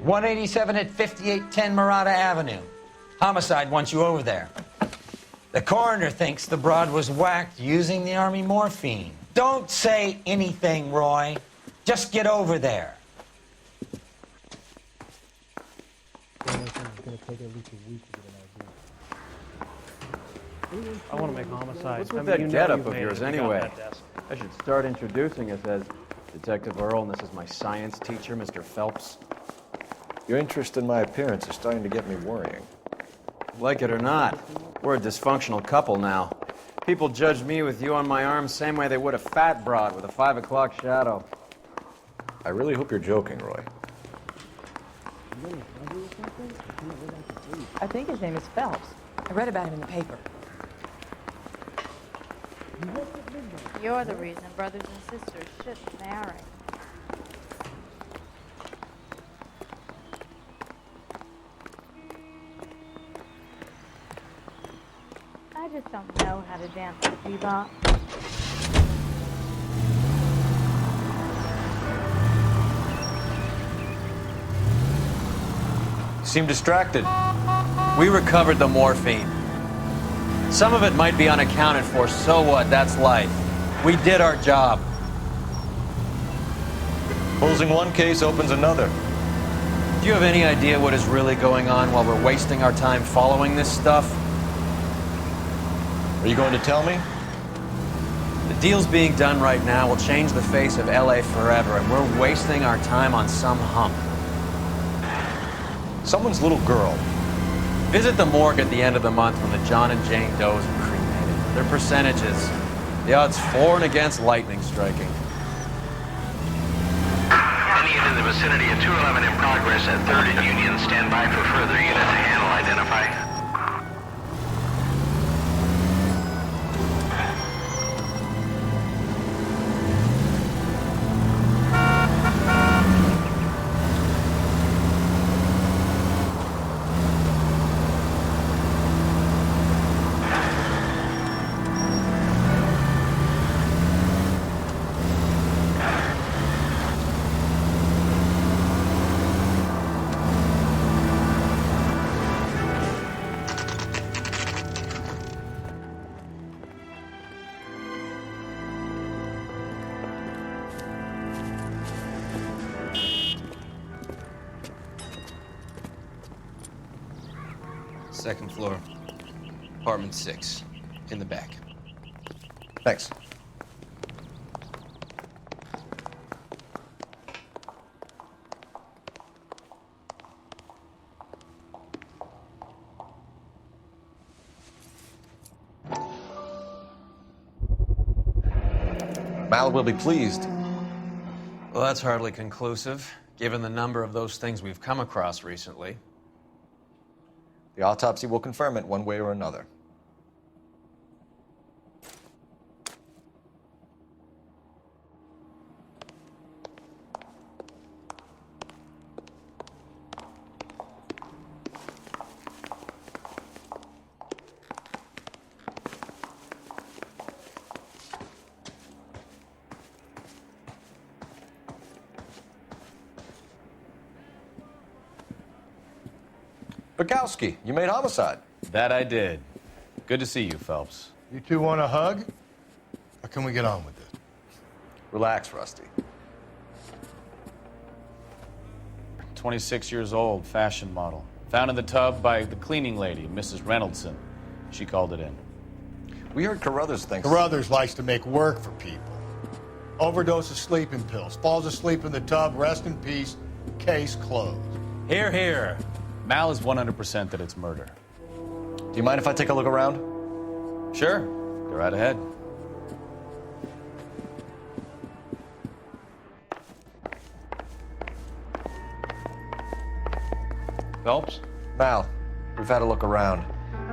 187 at 5810 Murata Avenue. Homicide wants you over there. The coroner thinks the broad was whacked using the Army morphine. Don't say anything, Roy. Just get over there. I want to make homicide. What's with that getup of yours anyway? I should start introducing us as Detective Earl, and this is my science teacher, Mr. Phelps. Your interest in my appearance is starting to get me worrying. Like it or not, we're a dysfunctional couple now. People judge me with you on my arm same way they would a fat broad with a 5 o'clock shadow. I really hope you're joking, Roy. I think his name is Phelps. I read about him in the paper. You're the reason brothers and sisters shouldn't marry. I just don't know how to dance the bebop. You seem distracted. We recovered the morphine. Some of it might be unaccounted for, so what? That's life. We did our job. Closing one case opens another. Do you have any idea what is really going on while we're wasting our time following this stuff? Are you going to tell me? The deals being done right now will change the face of LA forever, and we're wasting our time on some hump. Someone's little girl. Visit the morgue at the end of the month when the John and Jane Does are cremated. Their percentages. The odds for and against lightning striking. Any unit in the vicinity of 211 in progress at 3rd and Union. Stand by for further unit to handle identify. Second floor, apartment 6, in the back. Thanks. Mal will be pleased. Well, that's hardly conclusive, given the number of those things we've come across recently. The autopsy will confirm it one way or another. Bukowski, you made homicide. That I did. Good to see you, Phelps. You two want a hug? Or can we get on with this? Relax, Rusty. 26 years old, fashion model. Found in the tub by the cleaning lady, Mrs. Reynoldson. She called it in. We heard Carruthers thinks... Carruthers likes to make work for people. Overdose of sleeping pills. Falls asleep in the tub. Rest in peace. Case closed. Here, here. Mal is 100% that it's murder. Do you mind if I take a look around? Sure. Go right ahead. Phelps? Mal, we've had a look around.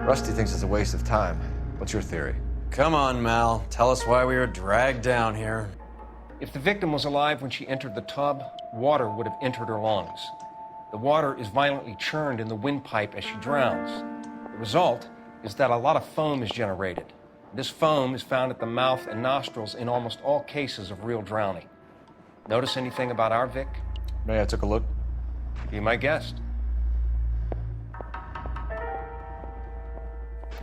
Rusty thinks it's a waste of time. What's your theory? Come on, Mal. Tell us why we were dragged down here. If the victim was alive when she entered the tub, water would have entered her lungs. The water is violently churned in the windpipe as she drowns. The result is that a lot of foam is generated. This foam is found at the mouth and nostrils in almost all cases of real drowning. Notice anything about our Vic? May I took a look? Be my guest.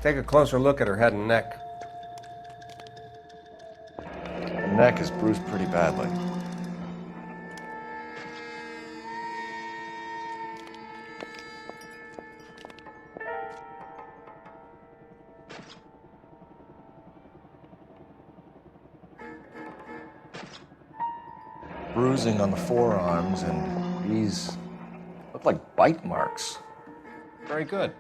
Take a closer look at her head and neck. The neck is bruised pretty badly. Bruising on the forearms, and these look like bite marks. Very good.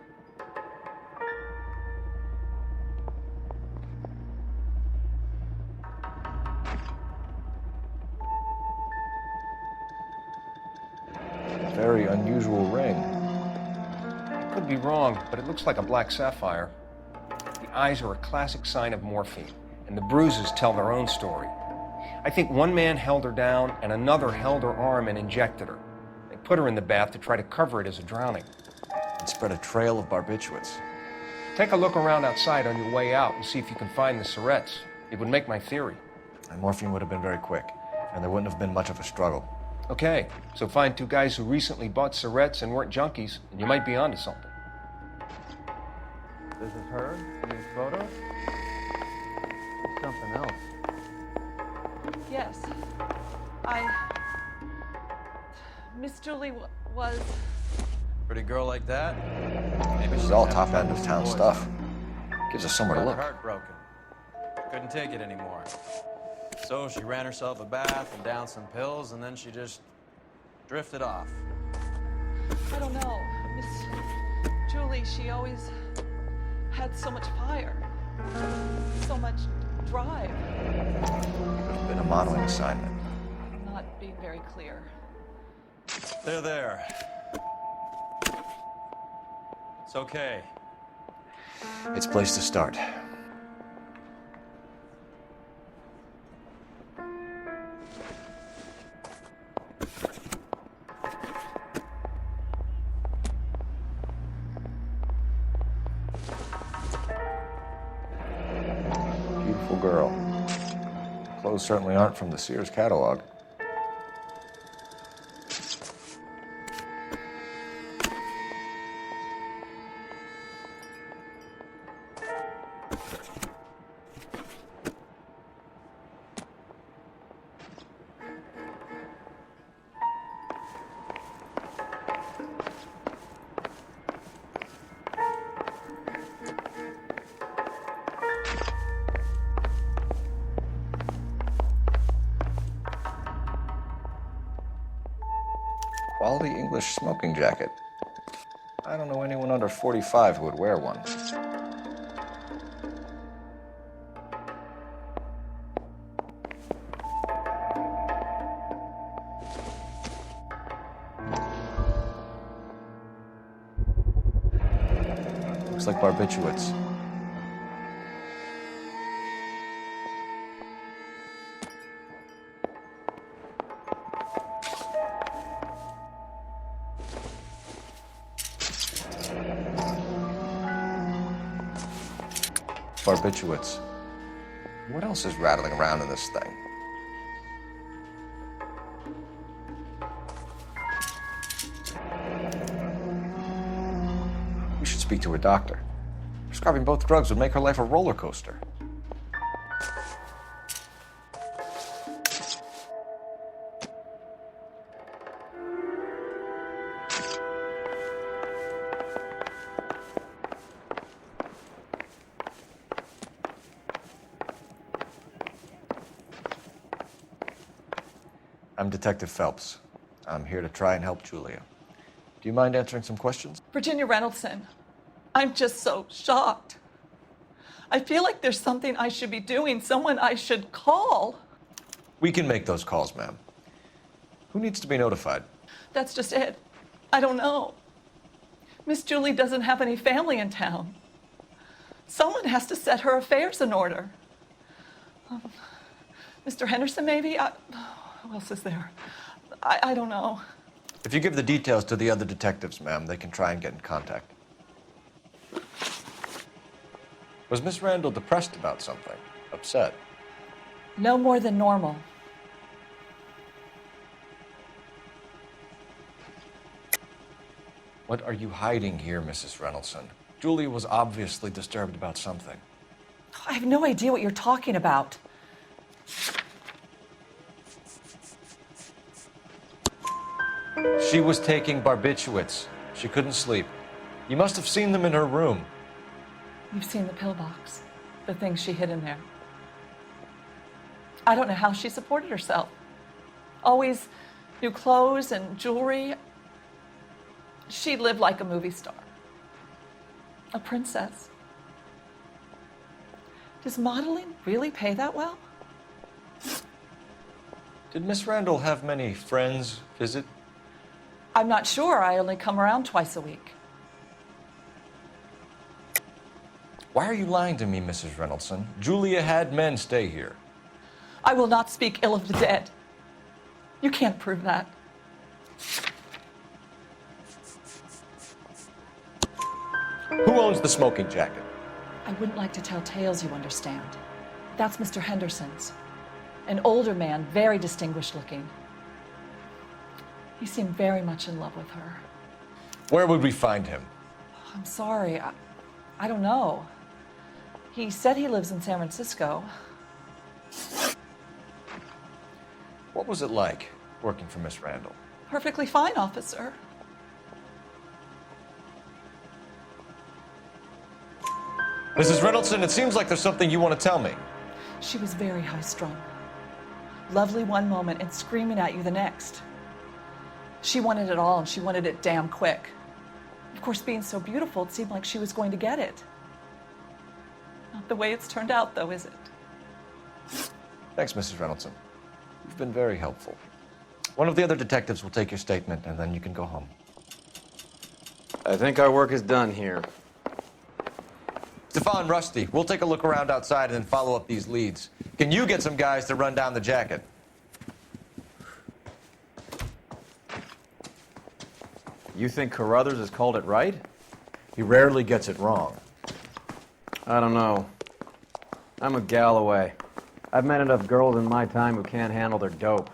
Very unusual ring. I could be wrong, but it looks like a black sapphire. The eyes are a classic sign of morphine, and the bruises tell their own story. I think one man held her down and another held her arm and injected her. They put her in the bath to try to cover it as a drowning. And spread a trail of barbiturates. Take a look around outside on your way out and see if you can find the syrettes. It would make my theory. And morphine would have been very quick, and there wouldn't have been much of a struggle. Okay, so find two guys who recently bought syrettes and weren't junkies, and you might be onto something. This is her in these photos? It's something else. Yes. Miss Julie was... Pretty girl like that? Maybe This is she's all having top trouble end of with town boys. stuff. Gives us somewhere to Got look. her heart broken. Couldn't take it anymore. So she ran herself a bath and downed some pills, and then she just drifted off. I don't know. Miss Julie, she always had so much fire. So much drive. It's been a modeling assignment. Not being very clear. There. It's okay. It's a place to start. Beautiful girl. Clothes certainly aren't from the Sears catalog. Quality English smoking jacket. I don't know anyone under 45 who would wear one. Looks like barbiturates. Barbiturates. What else is rattling around in this thing? We should speak to a doctor. Prescribing both drugs would make her life a roller coaster. I'm Detective Phelps. I'm here to try and help Julia. Do you mind answering some questions? Virginia Reynoldson, I'm just so shocked. I feel like there's something I should be doing, someone I should call. We can make those calls, ma'am. Who needs to be notified? That's just it. I don't know. Miss Julie doesn't have any family in town. Someone has to set her affairs in order. Mr. Henderson, maybe? Who else is there? I don't know. If you give the details to the other detectives, ma'am, they can try and get in contact. Was Miss Randall depressed about something? Upset? No more than normal. What are you hiding here, Mrs. Reynoldson? Julie was obviously disturbed about something. I have no idea what you're talking about. She was taking barbiturates. She couldn't sleep. You must have seen them in her room. You've seen the pillbox, the things she hid in there. I don't know how she supported herself. Always new clothes and jewelry. She lived like a movie star, a princess. Does modeling really pay that well? Did Miss Randall have many friends visit? I'm not sure. I only come around twice a week. Why are you lying to me, Mrs. Reynoldson? Julia had men stay here. I will not speak ill of the dead. You can't prove that. Who owns the smoking jacket? I wouldn't like to tell tales, you understand. That's Mr. Henderson's. An older man, very distinguished looking. He seemed very much in love with her. Where would we find him? I'm sorry, I don't know. He said he lives in San Francisco. What was it like working for Miss Randall? Perfectly fine, officer. Mrs. Reynoldson, it seems like there's something you want to tell me. She was very high-strung. Lovely one moment and screaming at you the next. She wanted it all, and she wanted it damn quick. Of course, being so beautiful, it seemed like she was going to get it. Not the way it's turned out, though, is it? Thanks, Mrs. Reynoldson. You've been very helpful. One of the other detectives will take your statement, and then you can go home. I think our work is done here. Stefan, Rusty, we'll take a look around outside and then follow up these leads. Can you get some guys to run down the jacket? You think Carruthers has called it right? He rarely gets it wrong. I don't know. I'm a Galloway. I've met enough girls in my time who can't handle their dope.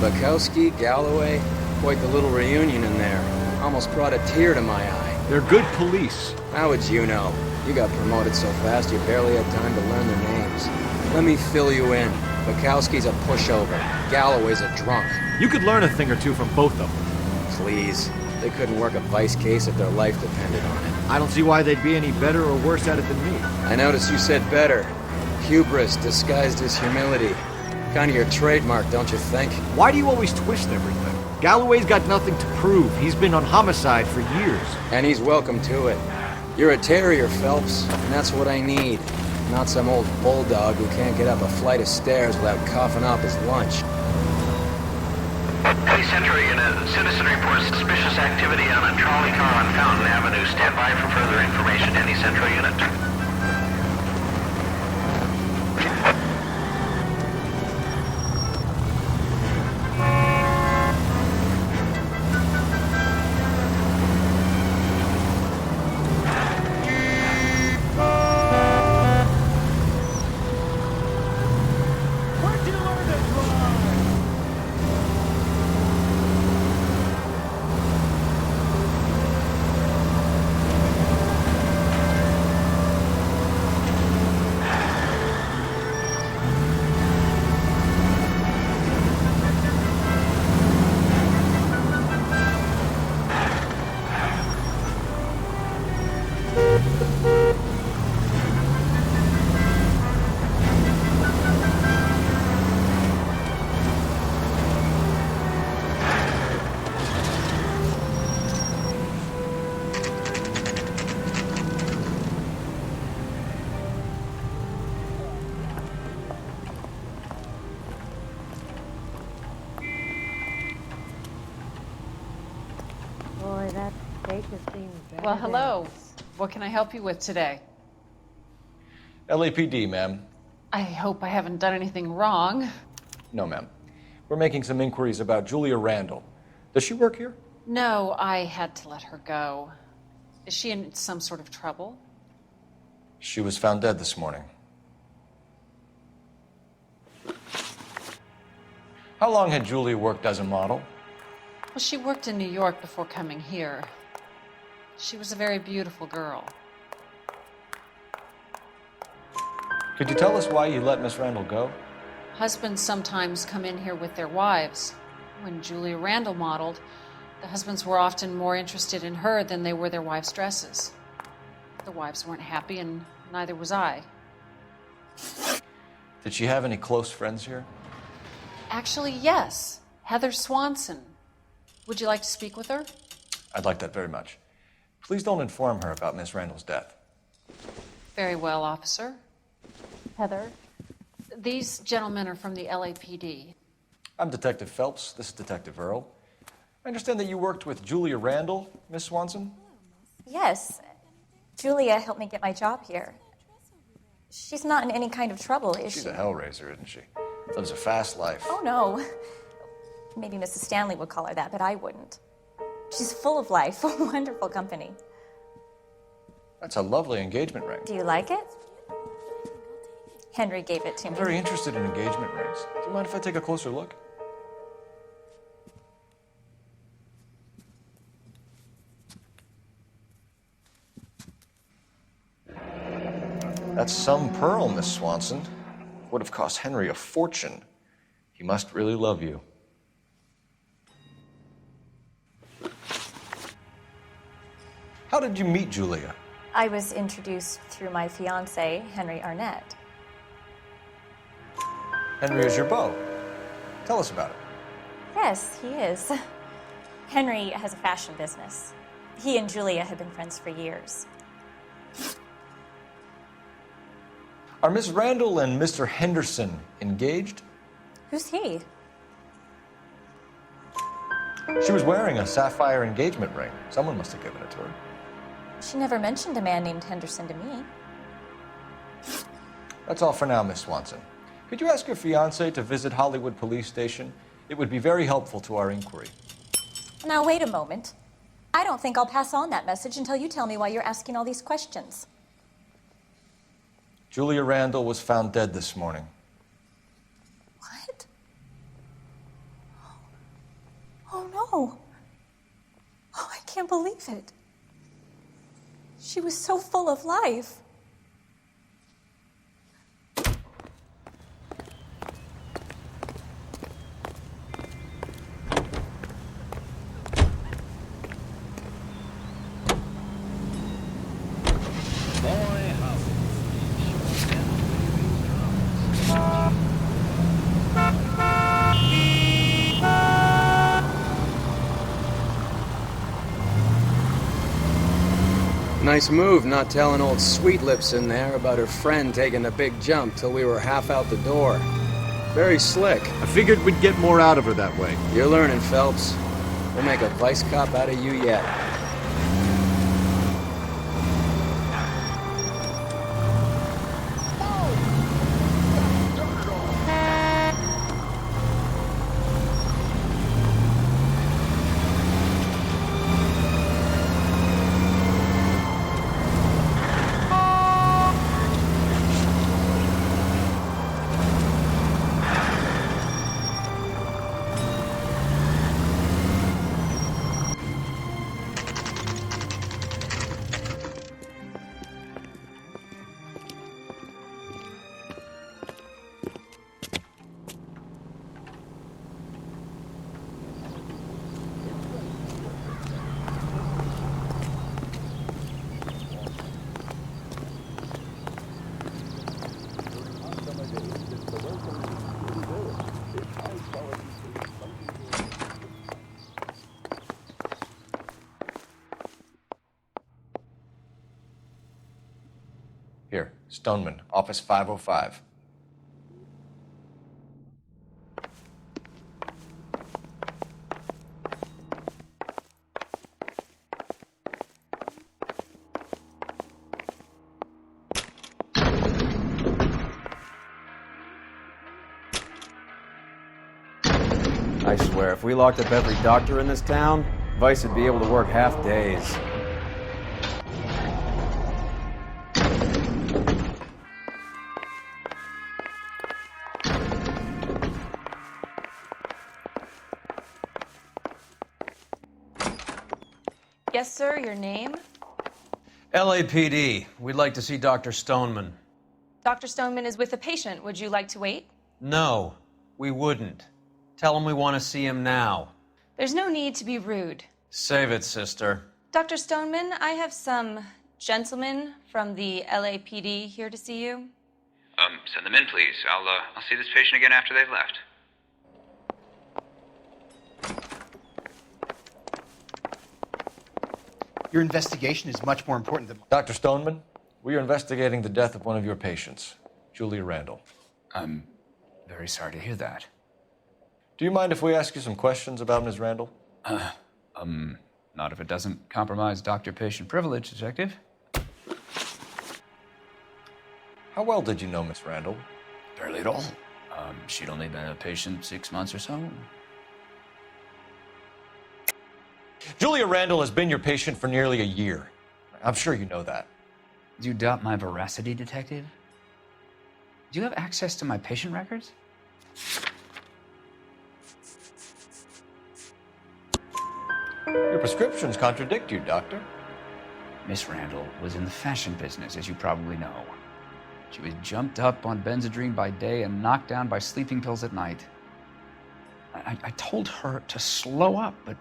Msacakci, Galloway, quite the little reunion in there. Almost brought a tear to my eye. They're good police. How would you know? You got promoted so fast you barely had time to learn their names. Let me fill you in. Msacakci's a pushover. Galloway's a drunk. You could learn a thing or two from both of them. Please. They couldn't work a vice case if their life depended on it. I don't see why they'd be any better or worse at it than me. I notice you said better. Hubris disguised as humility. Kind of your trademark, don't you think? Why do you always twist everything? Galloway's got nothing to prove. He's been on homicide for years. And he's welcome to it. You're a terrier, Phelps, and that's what I need. Not some old bulldog who can't get up a flight of stairs without coughing up his lunch. Hey, Central Unit. Citizen reports suspicious activity on a trolley car on Fountain Avenue. Stand by for further information. Any Central Unit? Boy, that steak has been bad. Well, hello. What can I help you with today? LAPD, ma'am. I hope I haven't done anything wrong. No, ma'am. We're making some inquiries about Julia Randall. Does she work here? No, I had to let her go. Is she in some sort of trouble? She was found dead this morning. How long had Julia worked as a model? Well, she worked in New York before coming here. She was a very beautiful girl. Could you tell us why you let Miss Randall go? Husbands sometimes come in here with their wives. When Julia Randall modeled, the husbands were often more interested in her than they were their wives' dresses. The wives weren't happy, and neither was I. Did she have any close friends here? Actually, yes. Heather Swanson. Would you like to speak with her? I'd like that very much. Please don't inform her about Miss Randall's death. Very well, officer. Heather? These gentlemen are from the LAPD. I'm Detective Phelps. This is Detective Earl. I understand that you worked with Julia Randall, Miss Swanson? Yes. Julia helped me get my job here. She's not in any kind of trouble, is she? She's a hellraiser, isn't she? Lives a fast life. Oh, no. Maybe Mrs. Stanley would call her that, but I wouldn't. She's full of life, a wonderful company. That's a lovely engagement ring. Do you like it? Henry gave it to me. I'm very interested in engagement rings. Do you mind if I take a closer look? That's some pearl, Miss Swanson. Would have cost Henry a fortune. He must really love you. How did you meet Julia? I was introduced through my fiancé, Henry Arnett. Henry is your beau. Tell us about it. Yes, he is. Henry has a fashion business. He and Julia have been friends for years. Are Miss Randall and Mr. Henderson engaged? Who's he? She was wearing a sapphire engagement ring. Someone must have given it to her. She never mentioned a man named Henderson to me. That's all for now, Miss Swanson. Could you ask your fiancé to visit Hollywood Police Station? It would be very helpful to our inquiry. Now, wait a moment. I don't think I'll pass on that message until you tell me why you're asking all these questions. Julia Randall was found dead this morning. What? Oh, no. Oh, I can't believe it. She was so full of life. Nice move not telling old Sweet Lips in there about her friend taking the big jump till we were half out the door. Very slick. I figured we'd get more out of her that way. You're learning, Phelps. We'll make a vice cop out of you yet. Here, Stoneman, office 505. I swear, if we locked up every doctor in this town, Vice would be able to work half days. Yes, sir, your name? LAPD. We'd like to see Dr. Stoneman. Dr. Stoneman is with a patient. Would you like to wait? No, we wouldn't. Tell him we want to see him now. There's no need to be rude. Save it, sister. Dr. Stoneman, I have some gentlemen from the LAPD here to see you. Send them in, please. I'll see this patient again after they've left. Your investigation is much more important than... Dr. Stoneman, we are investigating the death of one of your patients, Julia Randall. I'm very sorry to hear that. Do you mind if we ask you some questions about Ms. Randall? Not if it doesn't compromise doctor-patient privilege, Detective. How well did you know Miss Randall? Barely at all. She'd only been a patient 6 months or so. Julia Randall has been your patient for nearly a year. I'm sure you know that. Do you doubt my veracity, Detective? Do you have access to my patient records? Your prescriptions contradict you, Doctor. Miss Randall was in the fashion business, as you probably know. She was jumped up on Benzedrine by day and knocked down by sleeping pills at night. I told her to slow up, but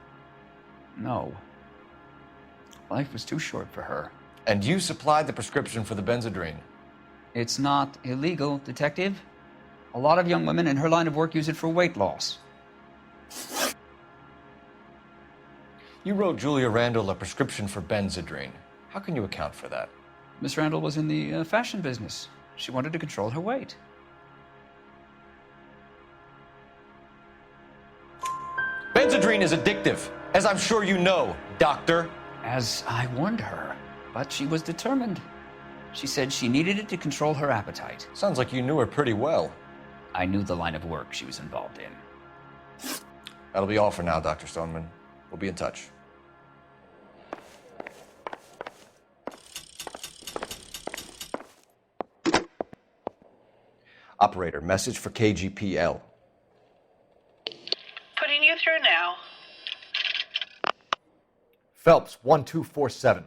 no. Life was too short for her. And you supplied the prescription for the Benzedrine? It's not illegal, Detective. A lot of young women in her line of work use it for weight loss. You wrote Julia Randall a prescription for Benzedrine. How can you account for that? Miss Randall was in the fashion business. She wanted to control her weight. Benzedrine is addictive, as I'm sure you know, Doctor. As I warned her, but she was determined. She said she needed it to control her appetite. Sounds like you knew her pretty well. I knew the line of work she was involved in. That'll be all for now, Dr. Stoneman. We'll be in touch. Operator, message for KGPL. Putting you through now. Phelps, 1247.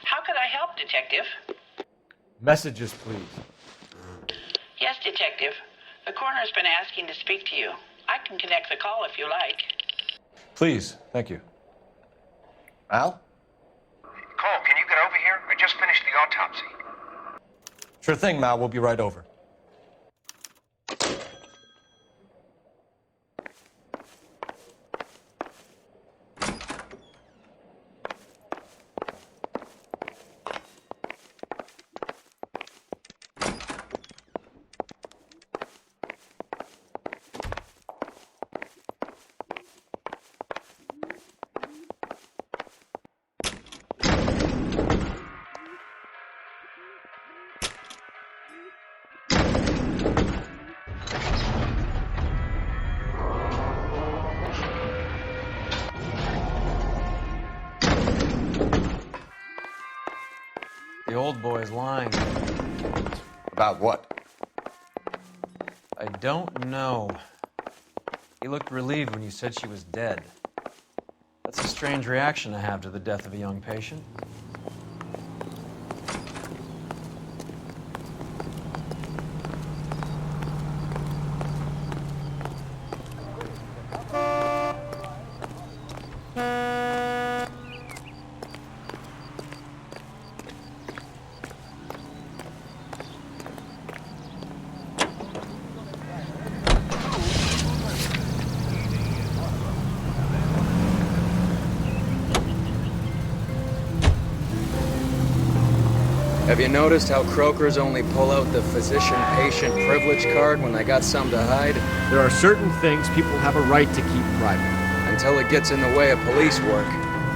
How could I help, Detective? Messages, please. Yes, Detective. The coroner's been asking to speak to you. I can connect the call if you like. Please, thank you. Al? Cole, can you get over here? I just finished the autopsy. Sure thing, Mal. We'll be right over. The old boy's lying. About what? I don't know. He looked relieved when you said she was dead. That's a strange reaction to have to the death of a young patient. Have you noticed how croakers only pull out the physician-patient privilege card when they got something to hide? There are certain things people have a right to keep private. Until it gets in the way of police work.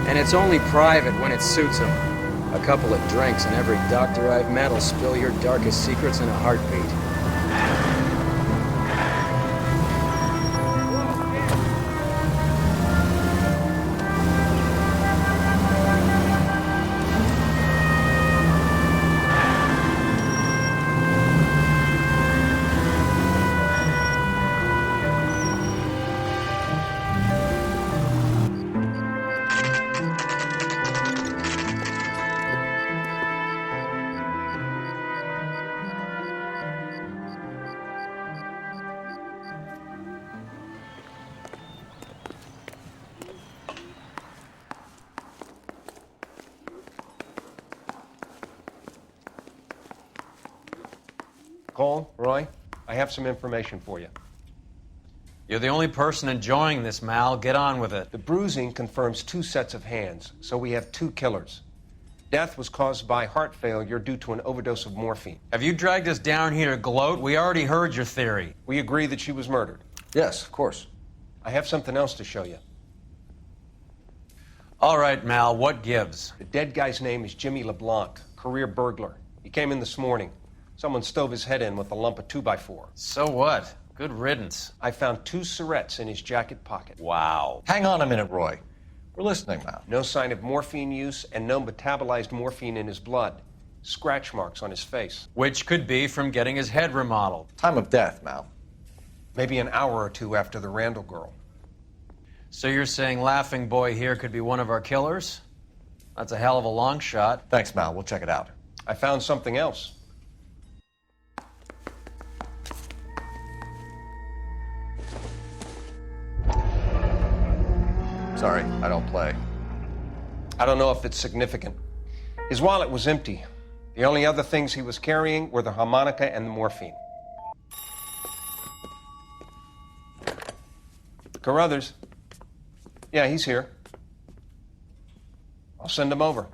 And it's only private when it suits them. A couple of drinks and every doctor I've met will spill your darkest secrets in a heartbeat. Nicole, Roy, I have some information for you. You're the only person enjoying this, Mal. Get on with it. The bruising confirms 2 sets of hands, so we have 2 killers. Death was caused by heart failure due to an overdose of morphine. Have you dragged us down here to gloat? We already heard your theory. We agree that she was murdered. Yes, of course. I have something else to show you. All right, Mal, what gives? The dead guy's name is Jimmy LeBlanc, career burglar. He came in this morning. Someone stove his head in with a lump of 2x4. So what? Good riddance. I found 2 cigarettes in his jacket pocket. Wow. Hang on a minute, Roy. We're listening now. No sign of morphine use and no metabolized morphine in his blood. Scratch marks on his face. Which could be from getting his head remodeled. Time of death, Mal. Maybe an hour or 2 after the Randall girl. So you're saying Laughing Boy here could be one of our killers? That's a hell of a long shot. Thanks, Mal. We'll check it out. I found something else. Sorry, I don't play. I don't know if it's significant. His wallet was empty. The only other things he was carrying were the harmonica and the morphine. Carruthers. Yeah, he's here. I'll send him over.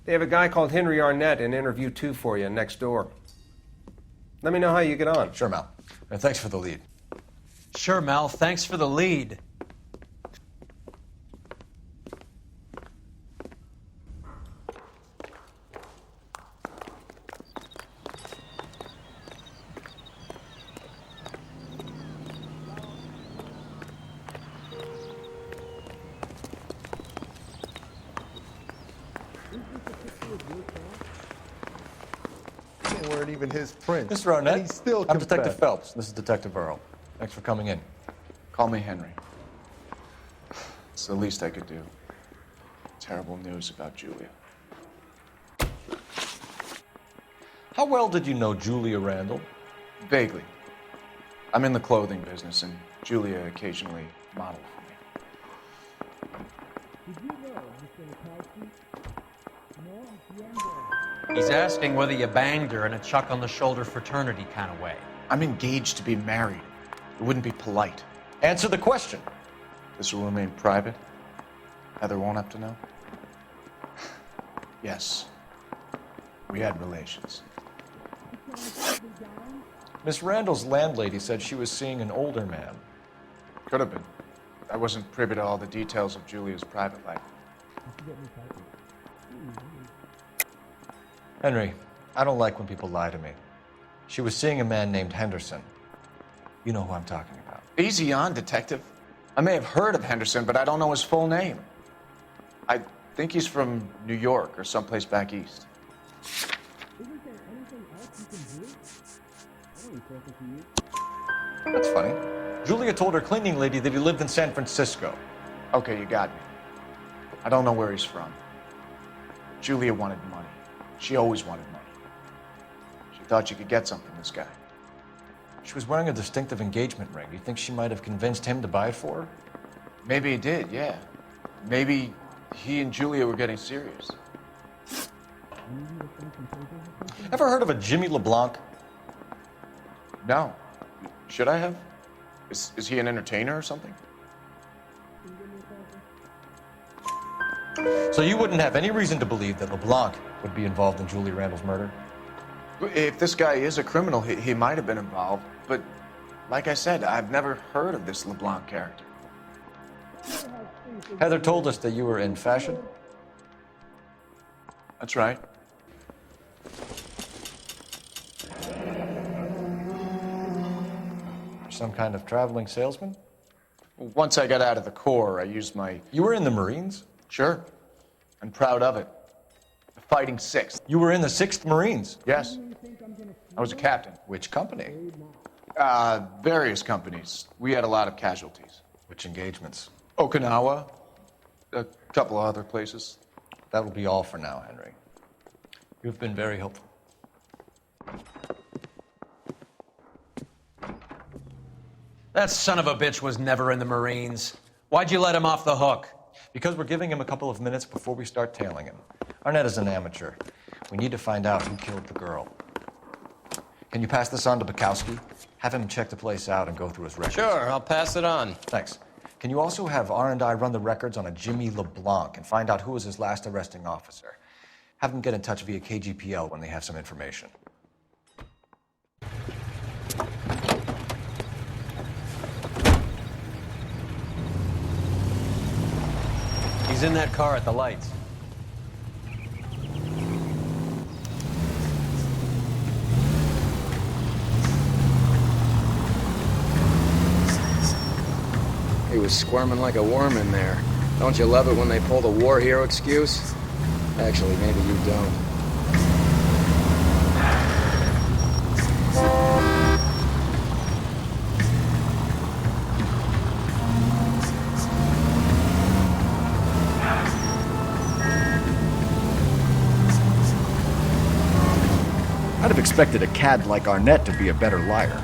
They have a guy called Henry Arnett in interview 2 for you next door. Let me know how you get on. Sure, Mal. And thanks for the lead. Sure, Mal. Thanks for the lead. They weren't even his prints. Mr. Arnett, And he still I'm Detective confessed. Phelps. This is Detective Earl. Thanks for coming in. Call me Henry. It's the least I could do. Terrible news about Julia. How well did you know Julia Randall? Vaguely. I'm in the clothing business, and Julia occasionally modeled for me. He's asking whether you banged her in a chuck-on-the-shoulder fraternity kind of way. I'm engaged to be married. It wouldn't be polite. Answer the question. This will remain private? Heather won't have to know? Yes. We had relations. Miss Randall's landlady said she was seeing an older man. Could have been. I wasn't privy to all the details of Julia's private life. Henry, I don't like when people lie to me. She was seeing a man named Henderson. You know who I'm talking about. Easy on, Detective. I may have heard of Henderson, but I don't know his full name. I think he's from New York or someplace back east. That's funny. Julia told her cleaning lady that he lived in San Francisco. Okay, you got me. I don't know where he's from. Julia wanted money. She always wanted money. She thought she could get something from this guy. She was wearing a distinctive engagement ring. You think she might have convinced him to buy it for her? Maybe he did, yeah. Maybe he and Julia were getting serious. Ever heard of a Jimmy LeBlanc? No. Should I have? Is he an entertainer or something? So you wouldn't have any reason to believe that LeBlanc would be involved in Julia Randall's murder? If this guy is a criminal, he might have been involved. But like I said, I've never heard of this LeBlanc character. Heather told us that you were in fashion. That's right. Some kind of traveling salesman? Once I got out of the Corps, I used my... You were in the Marines? Sure. I'm proud of it. The Fighting Sixth. You were in the 6th Marines? Yes. I was a captain. Which company? Various companies. We had a lot of casualties. Which engagements? Okinawa. A couple of other places. That will be all for now, Henry. You've been very helpful. That son of a bitch was never in the Marines. Why'd you let him off the hook? Because we're giving him a couple of minutes before we start tailing him. Arnett is an amateur. We need to find out who killed the girl. Can you pass this on to Bukowski? Have him check the place out and go through his records. Sure, I'll pass it on. Thanks. Can you also have R&I run the records on a Jimmy LeBlanc and find out who was his last arresting officer? Have them get in touch via KGPL when they have some information. He's in that car at the lights. He was squirming like a worm in there. Don't you love it when they pull the war hero excuse? Actually, maybe you don't. I'd have expected a cad like Arnett to be a better liar.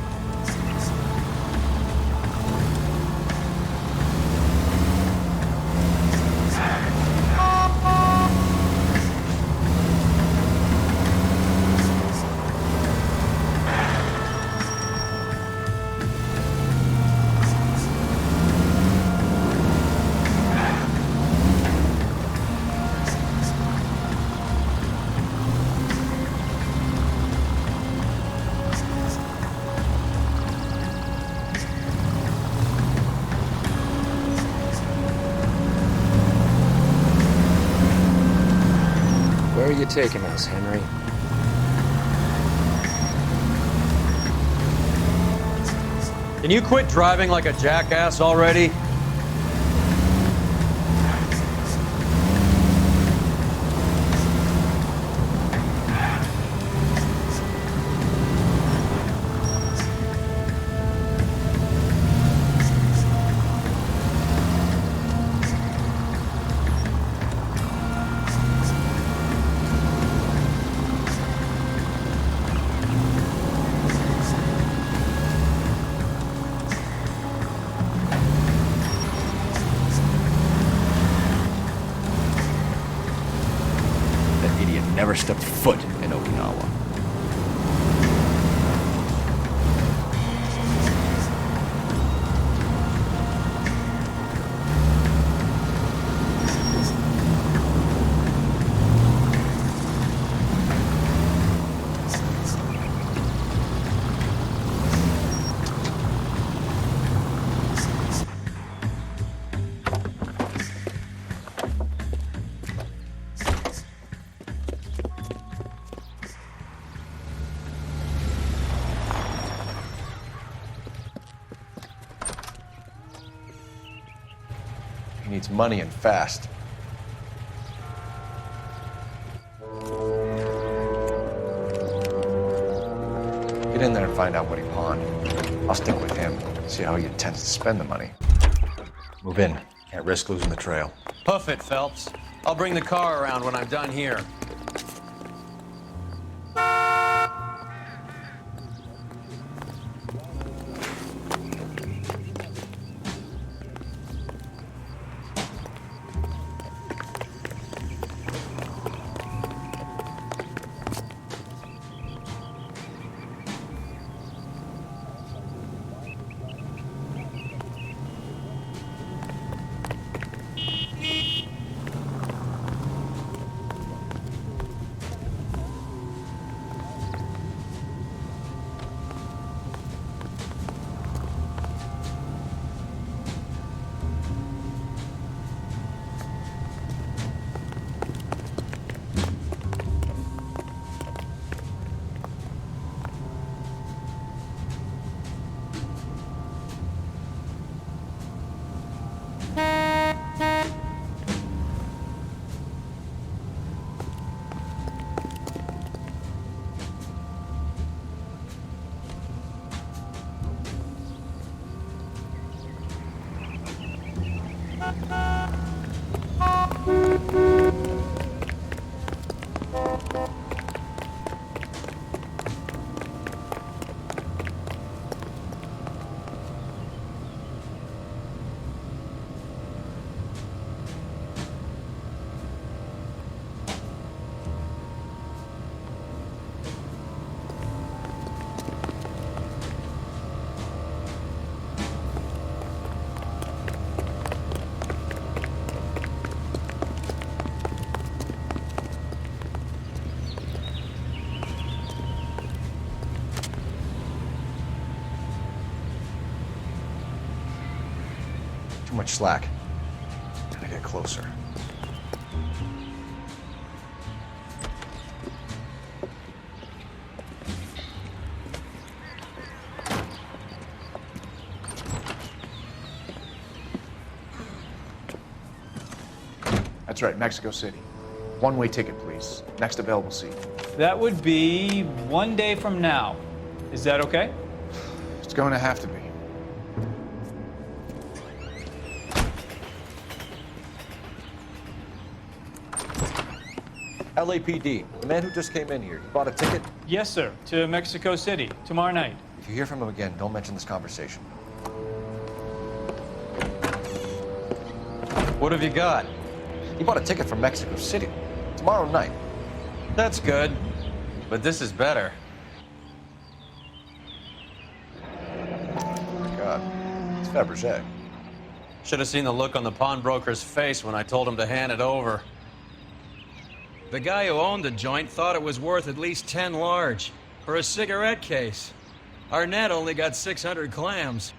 Where are you taking us, Henry? Can you quit driving like a jackass already? Never stepped foot in Okinawa. He needs money and fast. Get in there and find out what he pawned. I'll stick with him, see how he intends to spend the money. Move in. Can't risk losing the trail. Hoof it, Phelps. I'll bring the car around when I'm done here. Too much slack. Gotta get closer. That's right, Mexico City. One-way ticket, please. Next available seat. That would be 1 day from now. Is that okay? It's going to have to be. LAPD, the man who just came in here, you bought a ticket? Yes, sir. To Mexico City, tomorrow night. If you hear from him again, don't mention this conversation. What have you got? He bought a ticket from Mexico City. Tomorrow night. That's good. But this is better. Oh my God. It's Fabergé. Should have seen the look on the pawnbroker's face when I told him to hand it over. The guy who owned the joint thought it was worth at least 10 large for a cigarette case. Arnett only got 600 clams.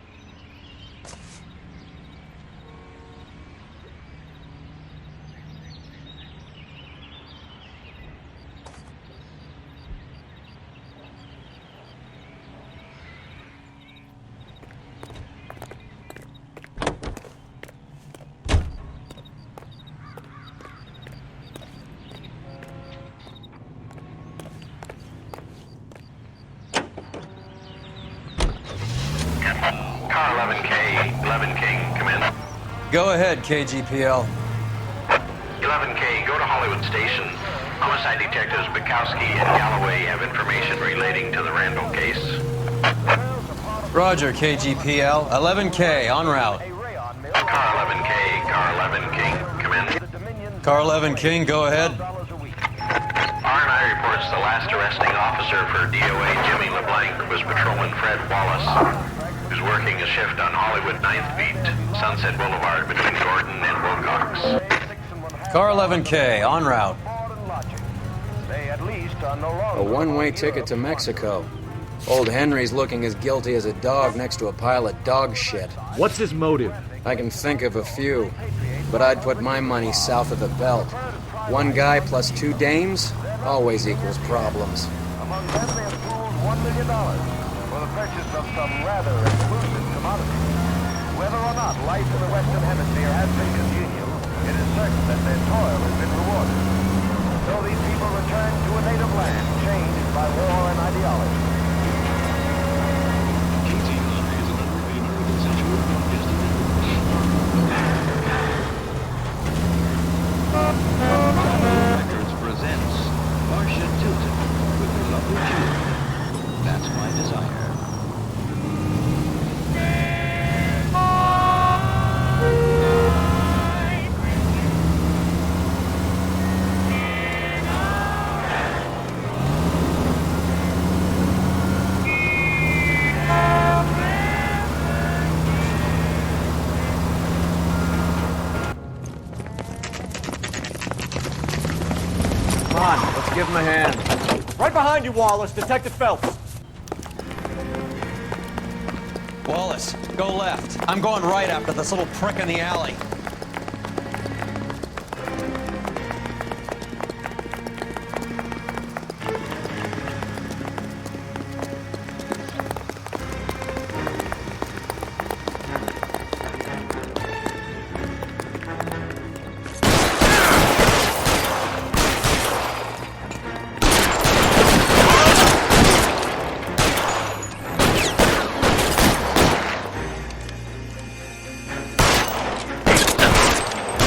Car 11K, 11 King, come in. Go ahead, KGPL. 11K, go to Hollywood Station. Homicide detectives Bukowski and Galloway have information relating to the Randall case. Roger, KGPL. 11K, en route. Car 11K, car 11 King, come in. Car 11 King, go ahead. R&I reports the last arresting officer for DOA Jimmy LeBlanc was Patrolman Fred Wallace, who's working a shift on Hollywood 9th Beat, Sunset Boulevard between Gordon and Wilcox. Car 11K, en route. A one-way ticket to Mexico. Old Henry's looking as guilty as a dog next to a pile of dog shit. What's his motive? I can think of a few, but I'd put my money south of the belt. One guy plus two dames always equals problems. Among them, they have pooled $1 million for the purchase of some rather exclusive commodities. Whether or not life in the Western Hemisphere has been congenial, it is certain that their toil has been rewarded. So these people return to a native land changed by war and ideology. Records presents Marcia Tilton with her lovely children. That's my desire. Come on, let's give him a hand. Right behind you, Wallace. Detective Phelps. Wallace, go left. I'm going right after this little prick in the alley.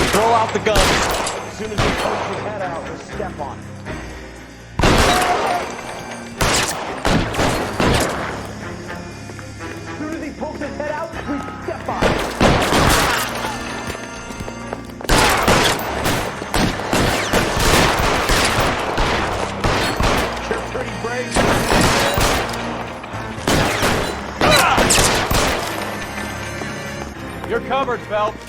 Throw out the gun. As soon as he pokes his head out, just step on it. As soon as he pokes his head out, we step on it. You're pretty brave. You're covered, Phelps.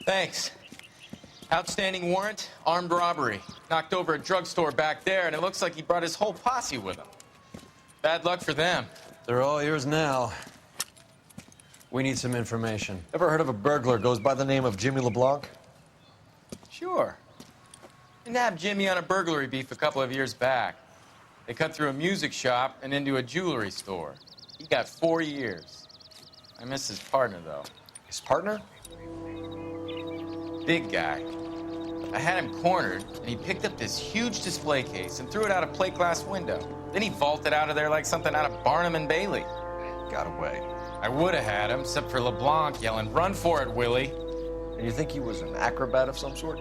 Thanks. Outstanding warrant, armed robbery. Knocked over a drugstore back there, and it looks like he brought his whole posse with him. Bad luck for them. They're all yours now. We need some information. Ever heard of a burglar goes by the name of Jimmy LeBlanc? Sure. I nabbed Jimmy on a burglary beef a couple of years back. They cut through a music shop and into a jewelry store. He got 4 years. I miss his partner, though. His partner? Big guy. I had him cornered, and he picked up this huge display case and threw it out a plate glass window. Then he vaulted out of there like something out of Barnum and Bailey. Got away. I would have had him, except for LeBlanc yelling, "Run for it, Willie!" And you think he was an acrobat of some sort?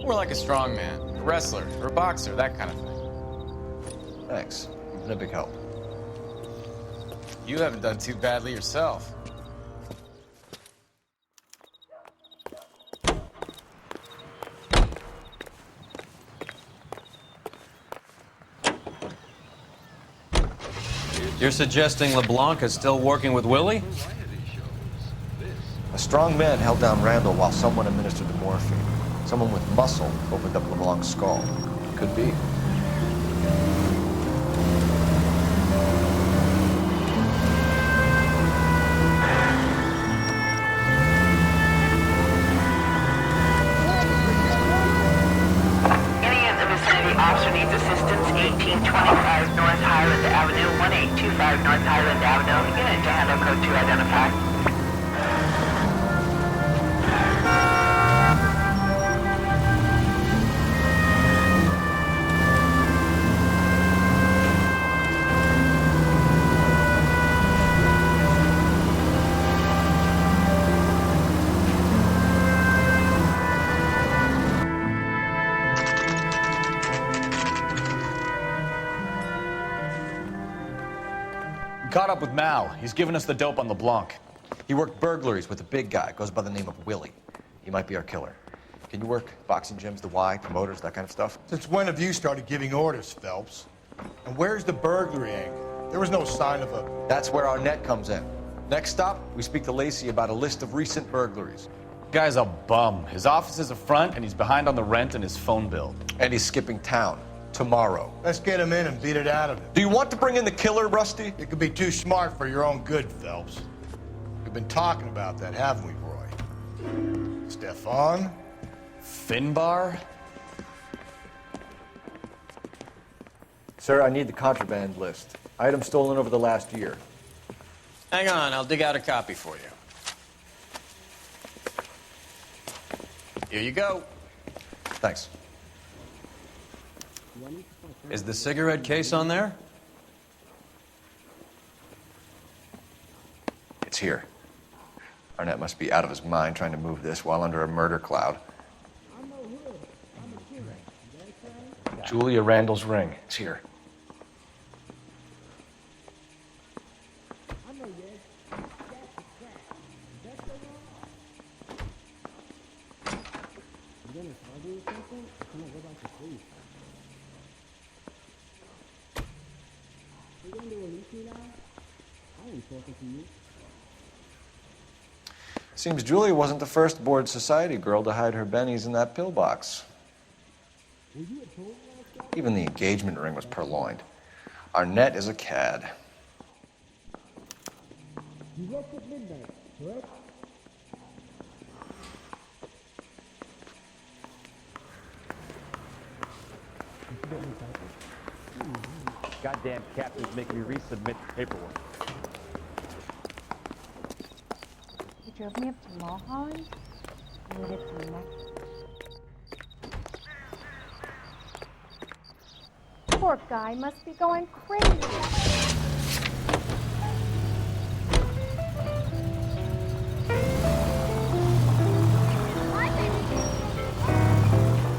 More like a strongman, a wrestler, or a boxer, that kind of thing. Thanks. You've been a big help. You haven't done too badly yourself. You're suggesting LeBlanc is still working with Willie? A strong man held down Randall while someone administered the morphine. Someone with muscle opened up LeBlanc's skull. Could be. Any in the vicinity officer needs assistance, 1825 North Highland Avenue, 1825 North Highland Avenue. Unit to handle code 2 identified. Caught up with Mal. He's given us the dope on LeBlanc. He worked burglaries with a big guy. Goes by the name of Willie. He might be our killer. Can you work boxing gyms, the Y, promoters, that kind of stuff? Since when have you started giving orders, Phelps? And where's the burglary angle? There was no sign of a... That's where our net comes in. Next stop, we speak to Lacey about a list of recent burglaries. Guy's a bum. His office is a front, and he's behind on the rent and his phone bill. And he's skipping town. Tomorrow. Let's get him in and beat it out of him. Do you want to bring in the killer, Rusty? You could be too smart for your own good, Phelps. We've been talking about that, haven't we, Roy? Stefan? Finbar? Sir, I need the contraband list. Items stolen over the last year. Hang on, I'll dig out a copy for you. Here you go. Thanks. Is the cigarette case on there? It's here. Arnett must be out of his mind trying to move this while under a murder cloud. Julia Randall's ring. It's here. Seems Julia wasn't the first bored society girl to hide her bennies in that pillbox. Even the engagement ring was purloined. Arnett is a cad. You left at midnight, correct? Goddamn captain's making me resubmit the paperwork. You drove me up to Mulholland? Needed some next. Poor guy must be going crazy.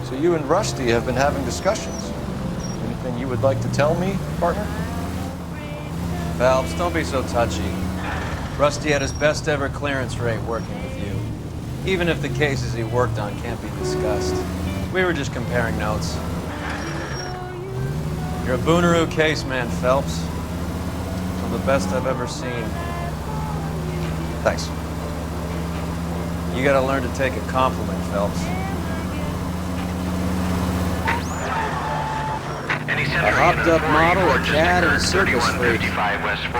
So you and Rusty have been having discussions. Anything you would like to tell me, partner? Phelps, don't be so touchy. Rusty had his best ever clearance rate working with you. Even if the cases he worked on can't be discussed. We were just comparing notes. You're a Booneroo case man, Phelps. One of the best I've ever seen. Thanks. You gotta learn to take a compliment, Phelps. A hopped-up model, a cat, and a circus freak.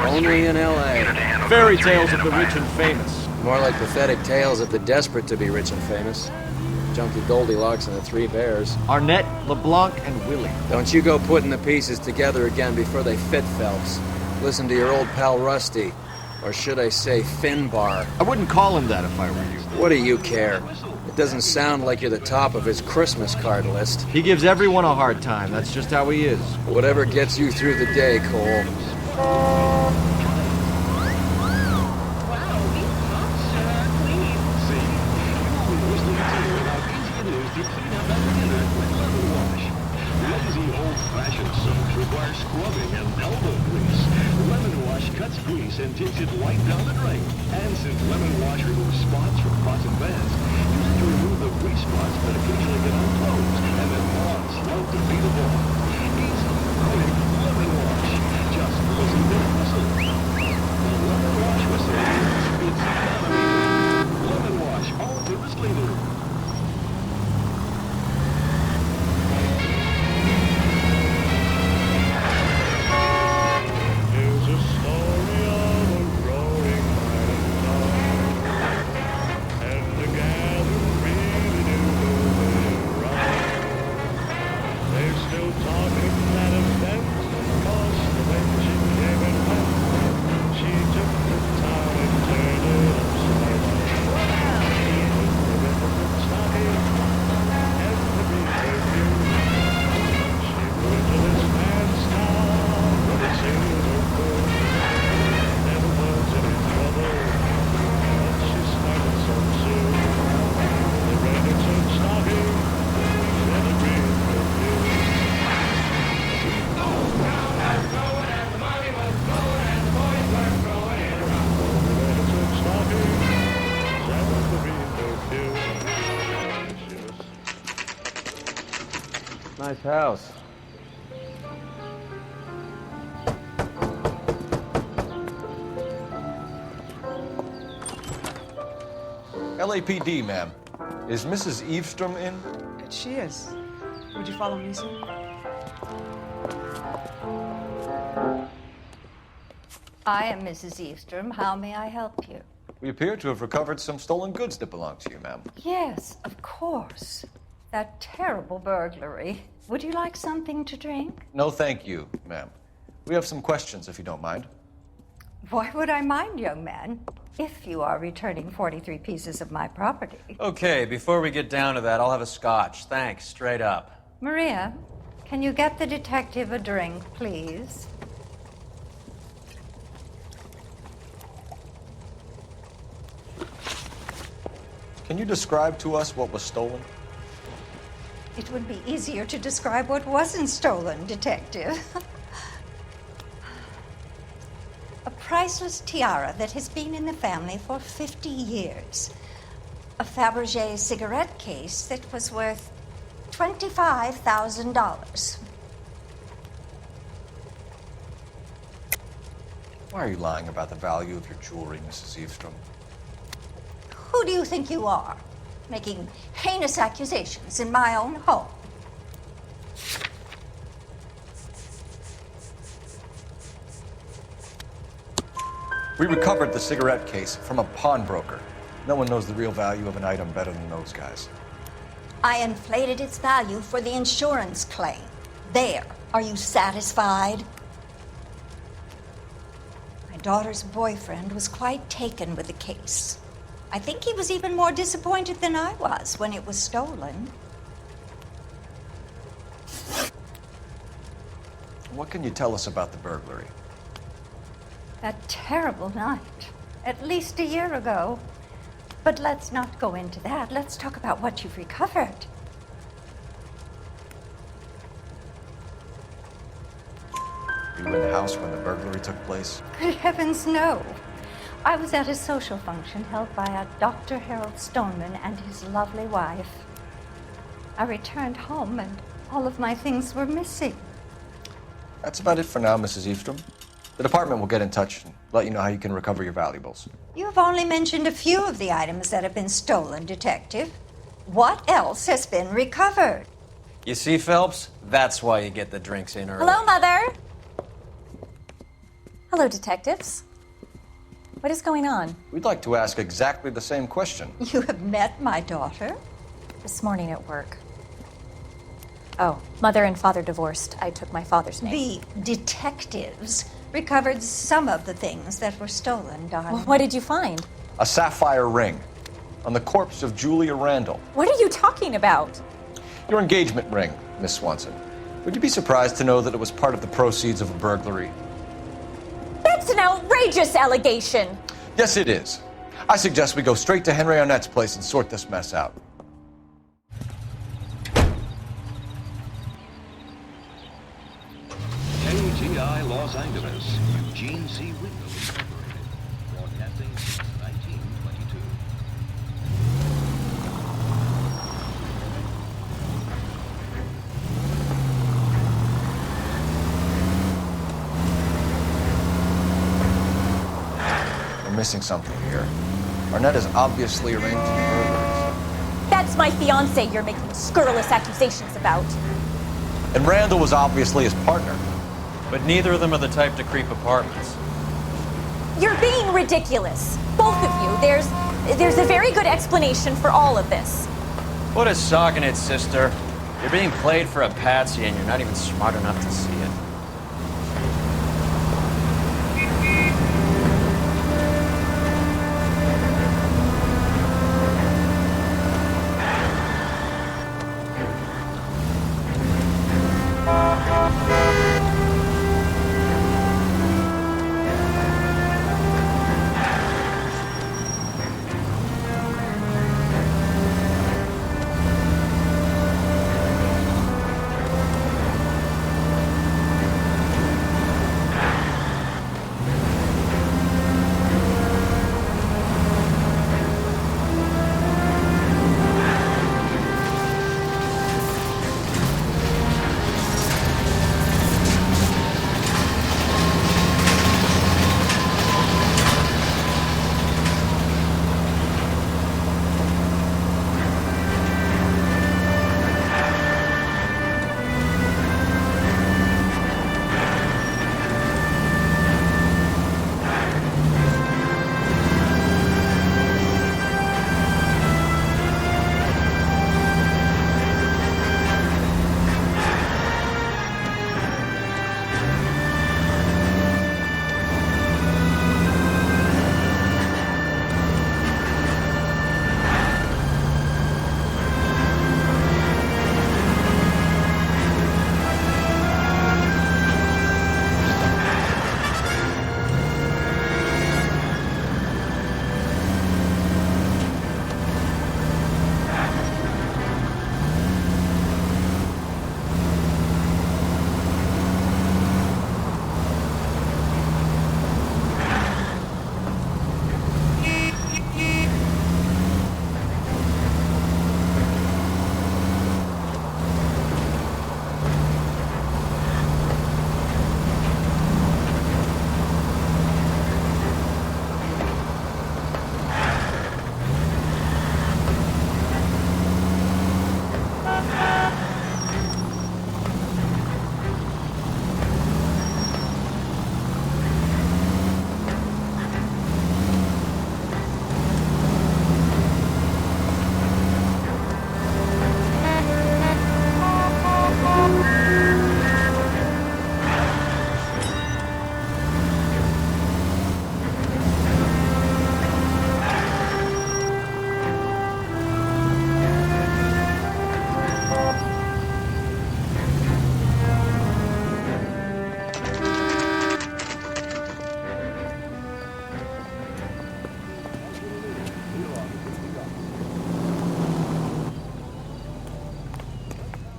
Only in L.A. Fairy tales of the rich and famous. More like pathetic tales of the desperate to be rich and famous. Junkie Goldilocks and the Three Bears. Arnett, LeBlanc, and Willie. Don't you go putting the pieces together again before they fit, Phelps. Listen to your old pal Rusty. Or should I say Finbar? I wouldn't call him that if I were you. What do you care? It doesn't sound like you're the top of his Christmas card list. He gives everyone a hard time. That's just how he is. Whatever gets you through the day, Cole. Requires scrubbing and elbow grease. Lemon Wash cuts grease and takes it right down the drain. And since Lemon Wash removes spots from pots and pans, use it to remove the grease spots that occasionally get on clothes and then moths love to beat them off. Easy, quick, Lemon Wash. Just blows a bit of whistle. The Lemon Wash whistle is economy. Lemon Wash, all-purpose cleaner. Nice house. LAPD, ma'am. Is Mrs. Eavestrom in? She is. Would you follow me, sir? I am Mrs. Eavestrom. How may I help you? We appear to have recovered some stolen goods that belong to you, ma'am. Yes, of course. That terrible burglary. Would you like something to drink? No, thank you, ma'am. We have some questions, if you don't mind. Why would I mind, young man, if you are returning 43 pieces of my property? Okay, before we get down to that, I'll have a scotch. Thanks, straight up. Maria, can you get the detective a drink, please? Can you describe to us what was stolen? It would be easier to describe what wasn't stolen, Detective. A priceless tiara that has been in the family for 50 years. A Fabergé cigarette case that was worth $25,000. Why are you lying about the value of your jewelry, Mrs. Eavestrom? Who do you think you are? Making heinous accusations in my own home. We recovered the cigarette case from a pawnbroker. No one knows the real value of an item better than those guys. I inflated its value for the insurance claim. There. Are you satisfied? My daughter's boyfriend was quite taken with the case. I think he was even more disappointed than I was when it was stolen. What can you tell us about the burglary? That terrible night, at least a year ago. But let's not go into that. Let's talk about what you've recovered. Were you in the house when the burglary took place? Good heavens, no. I was at a social function held by a Dr. Harold Stoneman and his lovely wife. I returned home and all of my things were missing. That's about it for now, Mrs. Eavestrom. The department will get in touch and let you know how you can recover your valuables. You have only mentioned a few of the items that have been stolen, Detective. What else has been recovered? You see, Phelps? That's why you get the drinks in early. Hello, Mother. Hello, detectives. What is going on? We'd like to ask exactly the same question. You have met my daughter? This morning at work. Oh, mother and father divorced. I took my father's name. The detectives recovered some of the things that were stolen, darling. Well, what did you find? A sapphire ring on the corpse of Julia Randall. What are you talking about? Your engagement ring, Miss Swanson. Would you be surprised to know that it was part of the proceeds of a burglary? That's an outrageous allegation. Yes, it is. I suggest we go straight to Henry Arnett's place and sort this mess out. KGI Los Angeles, Eugene C. Windows Incorporated, broadcasting since 1922. We're missing something here. Arnett is obviously arranging burglaries. That's my fiance you're making scurrilous accusations about. And Randall was obviously his partner. But neither of them are the type to creep apartments. You're being ridiculous. Both of you. There's a very good explanation for all of this. What is sogging it, sister? You're being played for a patsy and you're not even smart enough to see it.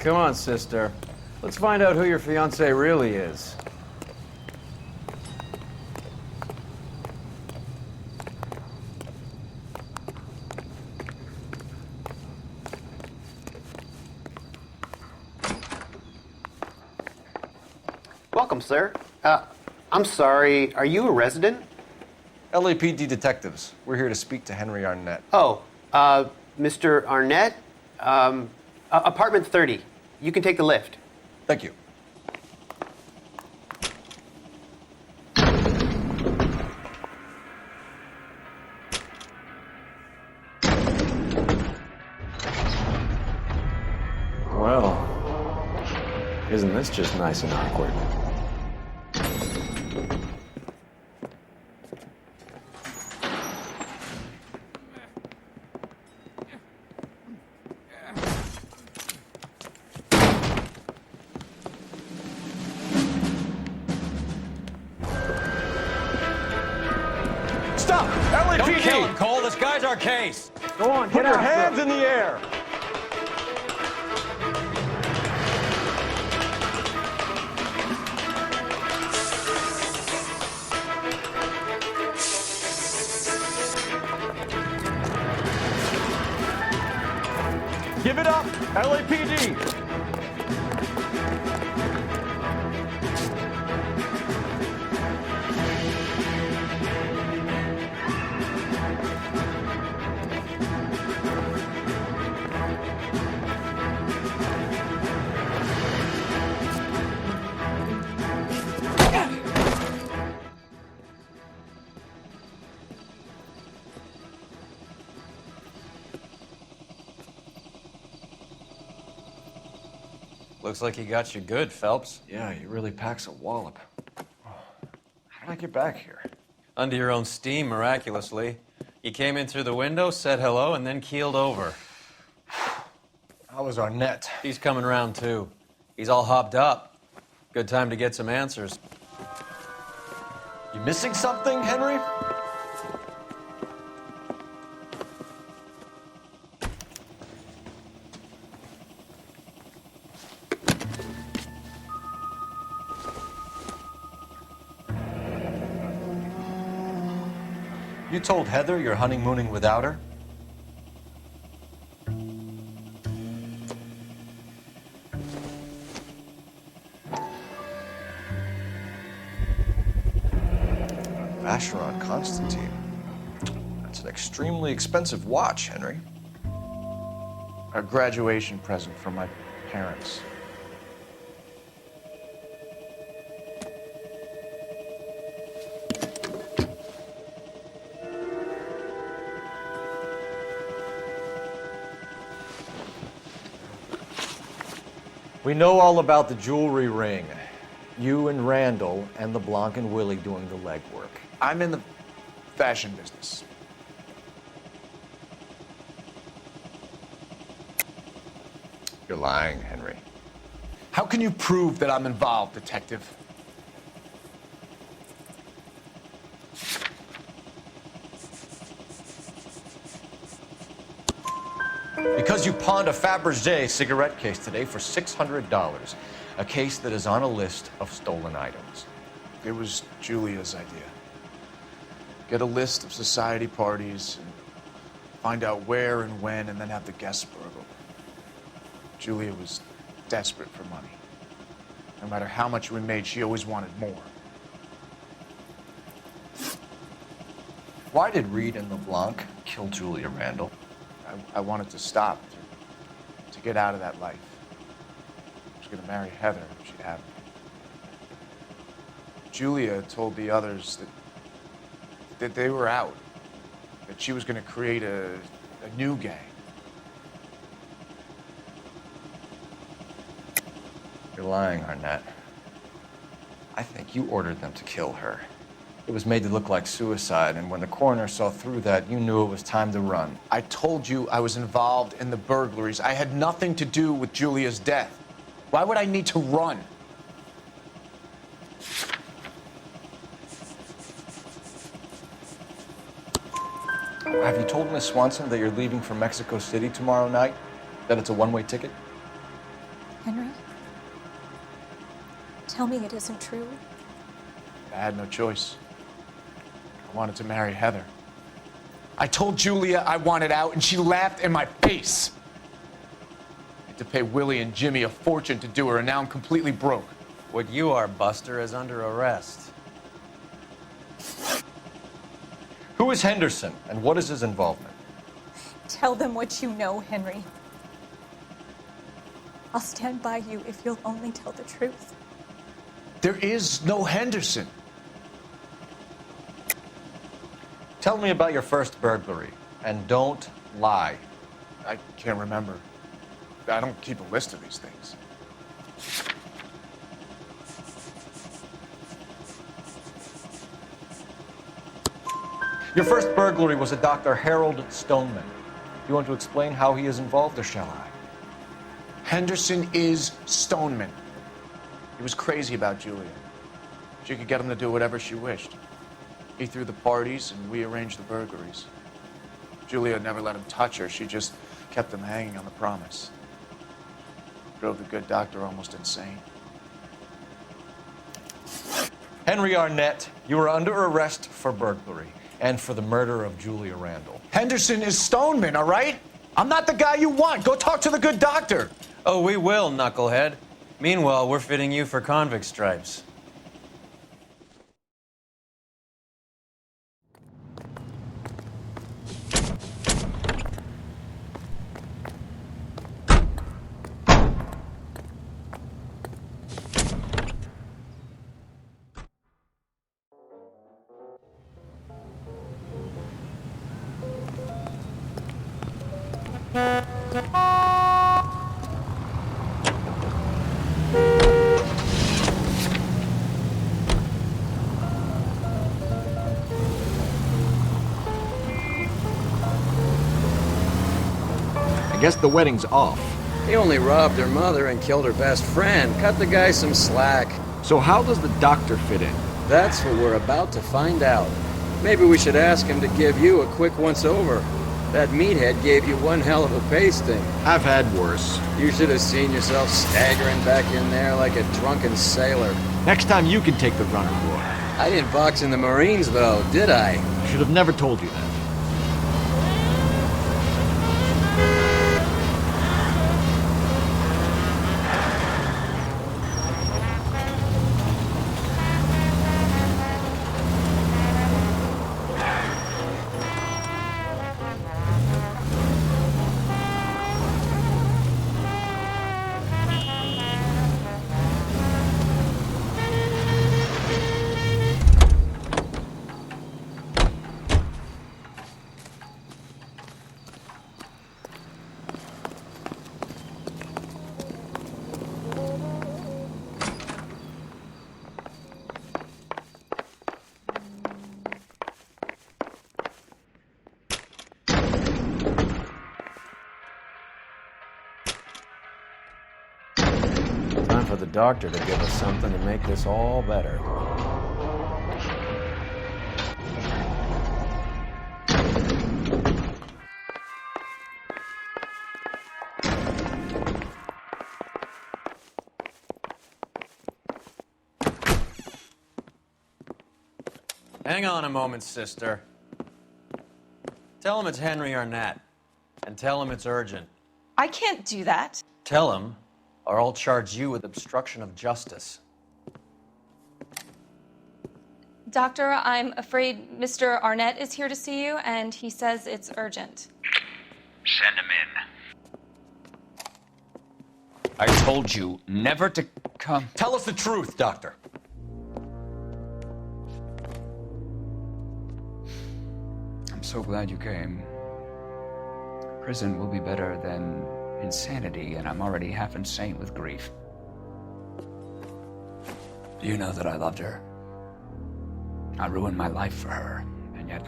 Come on, sister. Let's find out who your fiancé really is. Welcome, sir. I'm sorry, are you a resident? LAPD detectives. We're here to speak to Henry Arnett. Oh, Mr. Arnett? Apartment 30. You can take the lift. Thank you. Well, isn't this just nice and awkward? Stop! LAPD! Don't kill him, Cole. This guy's our case. Go on, Put your hands in the air. Give it up, LAPD! Looks like he got you good, Phelps. Yeah, he really packs a wallop. How did I get back here? Under your own steam, miraculously. You came in through the window, said hello, and then keeled over. How was Arnett? He's coming round, too. He's all hopped up. Good time to get some answers. You missing something, Henry? You told Heather you're honeymooning without her? Vacheron Constantine. That's an extremely expensive watch, Henry. A graduation present from my parents. We know all about the jewelry ring. You and Randall and LeBlanc and Willie doing the legwork. I'm in the fashion business. You're lying, Henry. How can you prove that I'm involved, Detective? Because you pawned a Fabergé cigarette case today for $600. A case that is on a list of stolen items. It was Julia's idea. Get a list of society parties and find out where and when and then have the guests burgled. Julia was desperate for money. No matter how much we made, she always wanted more. Why did Reed and LeBlanc kill Julia Randall? I wanted to stop, to get out of that life. I was going to marry Heather if she'd have me. Julia told the others that they were out, that she was going to create a new gang. You're lying, Arnett. I think you ordered them to kill her. It was made to look like suicide, and when the coroner saw through that, you knew it was time to run. I told you I was involved in the burglaries. I had nothing to do with Julia's death. Why would I need to run? Have you told Miss Swanson that you're leaving for Mexico City tomorrow night? That it's a one-way ticket? Henry? Tell me it isn't true. I had no choice. I wanted to marry Heather. I told Julia I wanted out, and she laughed in my face. I had to pay Willie and Jimmy a fortune to do her, and now I'm completely broke. What you are, Buster, is under arrest. Who is Henderson, and what is his involvement? Tell them what you know, Henry. I'll stand by you if you'll only tell the truth. There is no Henderson. Tell me about your first burglary, and don't lie. I can't remember. I don't keep a list of these things. Your first burglary was a Dr. Harold Stoneman. You want to explain how he is involved, or shall I? Henderson is Stoneman. He was crazy about Julia. She could get him to do whatever she wished. He threw the parties, and we arranged the burglaries. Julia never let him touch her. She just kept him hanging on the promise. Drove the good doctor almost insane. Henry Arnett, you are under arrest for burglary and for the murder of Julia Randall. Henderson is Stoneman, all right? I'm not the guy you want. Go talk to the good doctor. Oh, we will, knucklehead. Meanwhile, we're fitting you for convict stripes. I guess the wedding's off. He only robbed her mother and killed her best friend. Cut the guy some slack. So how does the doctor fit in? That's what we're about to find out. Maybe we should ask him to give you a quick once-over. That meathead gave you one hell of a pasting. I've had worse. You should have seen yourself staggering back in there like a drunken sailor. Next time you can take the runner, boy. I didn't box in the Marines, though, did I? Should have never told you that. Time for the doctor to give us something to make this all better. Hang on a moment, sister. Tell him it's Henry Arnett, and tell him it's urgent. I can't do that. Tell him, or I'll charge you with obstruction of justice. Doctor, I'm afraid Mr. Arnett is here to see you, and he says it's urgent. Send him in. I told you never to come. Tell us the truth, Doctor. I'm so glad you came. Prison will be better than insanity, and I'm already half insane with grief. You know that I loved her. I ruined my life for her, and yet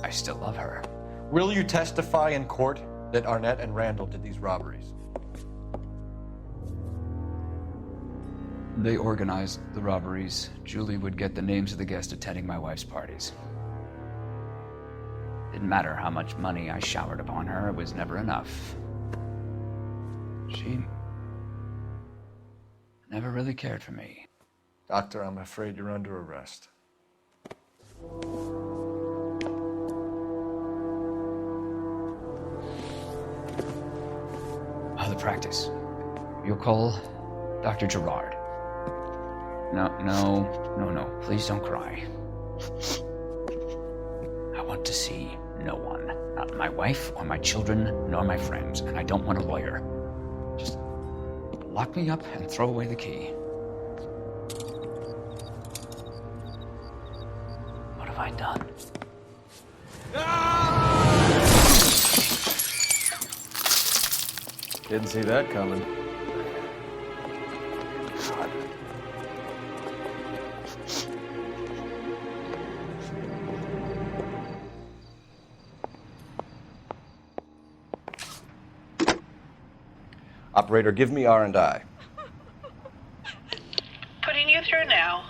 I still love her. Will you testify in court that Arnett and Randall did these robberies? They organized the robberies. Julie would get the names of the guests attending my wife's parties. Didn't matter how much money I showered upon her, it was never enough. She never really cared for me. Doctor, I'm afraid you're under arrest. The practice. You'll call Dr. Gerard. No. Please don't cry. I want to see no one. Not my wife or my children, nor my friends, and I don't want a lawyer. Just lock me up and throw away the key. What have I done? Didn't see that coming. Operator, give me R&I. Putting you through now.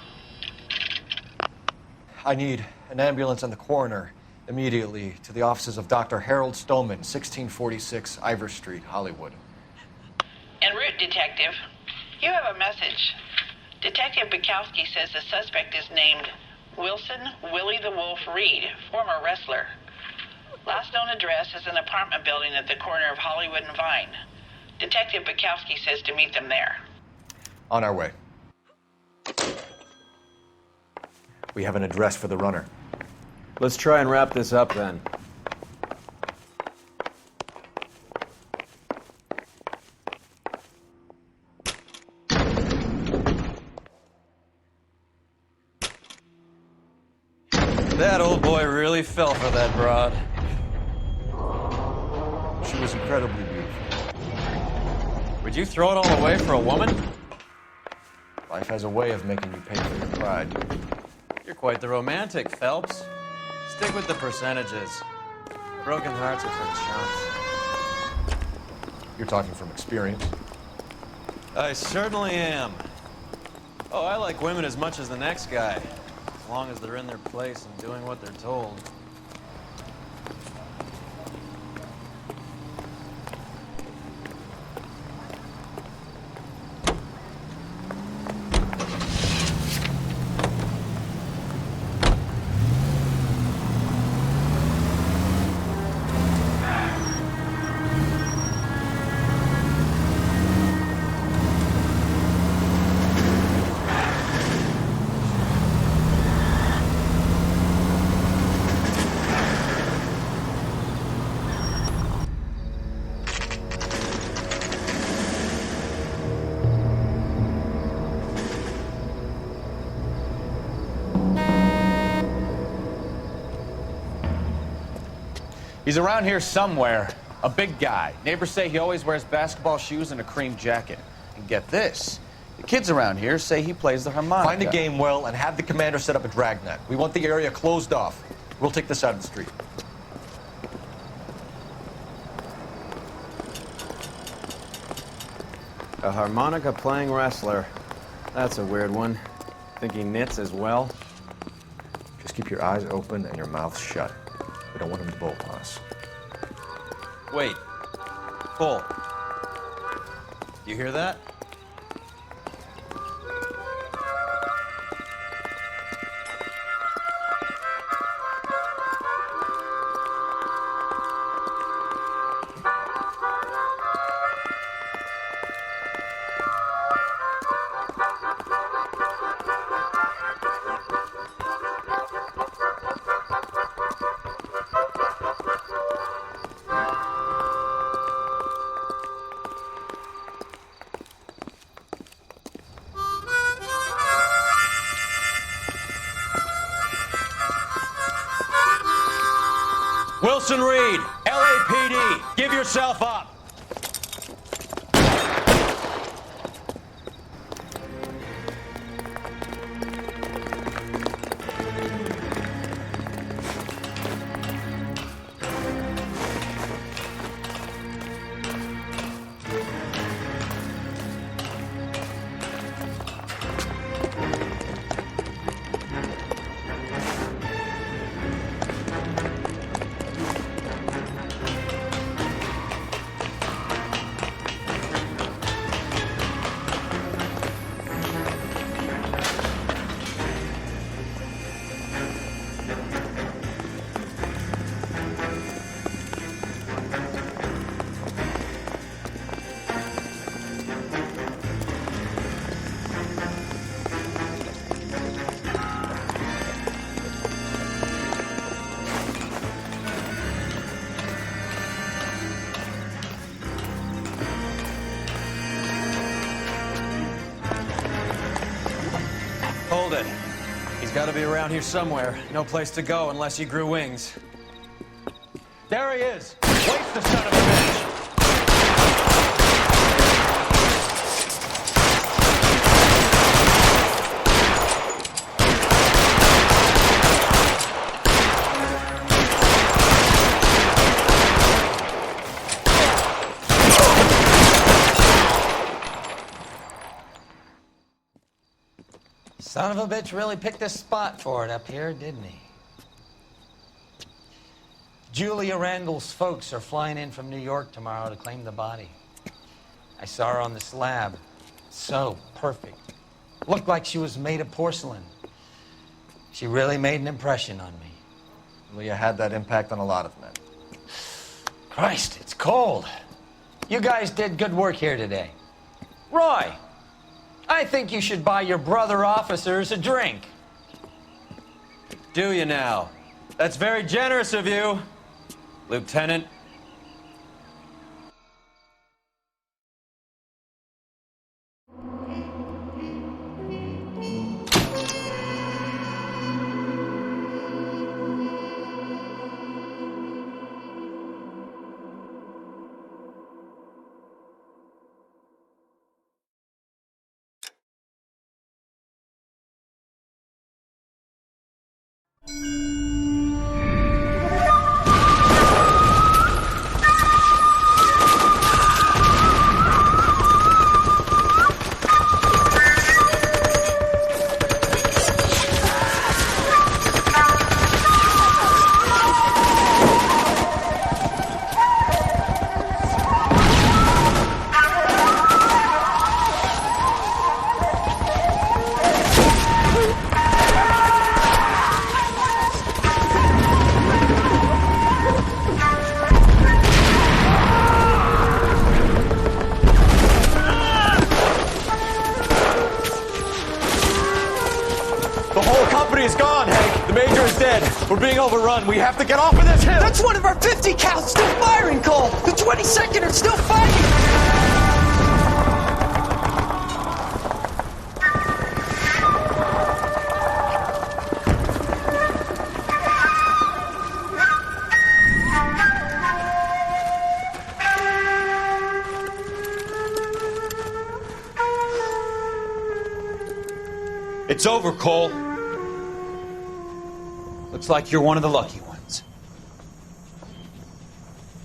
I need an ambulance and the coroner immediately to the offices of Dr. Harold Stoneman, 1646 Ivor Street, Hollywood. En route, Detective. You have a message. Detective Bukowski says the suspect is named Wilson Willie the Wolf Reed, former wrestler. Last known address is an apartment building at the corner of Hollywood and Vine. Detective Bukowski says to meet them there. On our way. We have an address for the runner. Let's try and wrap this up then. That old boy really fell for that broad. She was incredibly beautiful. Would you throw it all away for a woman? Life has a way of making you pay for your pride. You're quite the romantic, Phelps. Stick with the percentages. Broken hearts are for chumps. You're talking from experience. I certainly am. Oh, I like women as much as the next guy, as long as they're in their place and doing what they're told. He's around here somewhere. A big guy. Neighbors say he always wears basketball shoes and a cream jacket. And get this. The kids around here say he plays the harmonica. Find a game well and have the commander set up a dragnet. We want the area closed off. We'll take this out of the street. A harmonica playing wrestler. That's a weird one. Think he knits as well? Just keep your eyes open and your mouth shut. We don't want him to bolt on us. Wait. Cole. You hear that? Wilson Reed, LAPD, give yourself up. Gotta be around here somewhere. No place to go unless he grew wings. There he is! Waste the son of a bitch! Son of a bitch really picked a spot for it up here, didn't he? Julia Randall's folks are flying in from New York tomorrow to claim the body. I saw her on the slab. So perfect. Looked like she was made of porcelain. She really made an impression on me. Leah had that impact on a lot of men. Christ, it's cold. You guys did good work here today. Roy, I think you should buy your brother officers a drink. Do you now? That's very generous of you, Lieutenant. We're being overrun. We have to get off of this hill. That's one of our 50 cals still firing, Cole. The 22nd are still fighting. It's over, Cole. Looks like you're one of the lucky ones.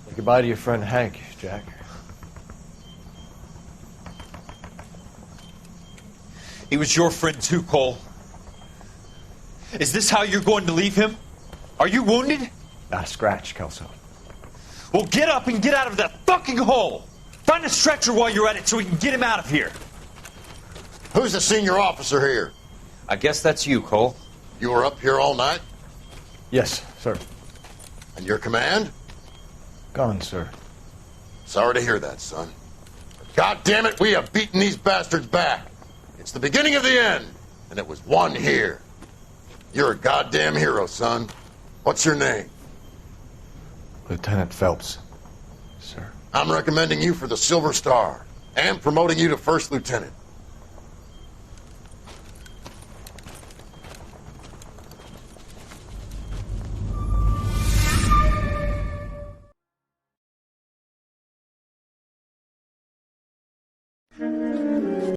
Say goodbye to your friend Hank, Jack. He was your friend too, Cole. Is this how you're going to leave him? Are you wounded? Not a scratch, Kelso. Well, get up and get out of that fucking hole! Find a stretcher while you're at it so we can get him out of here. Who's the senior officer here? I guess that's you, Cole. You were up here all night? Yes, sir. And your command? Gone, sir. Sorry to hear that, son. But God damn it, we have beaten these bastards back. It's the beginning of the end, and it was won here. You're a goddamn hero, son. What's your name? Lieutenant Phelps, sir. I'm recommending you for the Silver Star and promoting you to First Lieutenant.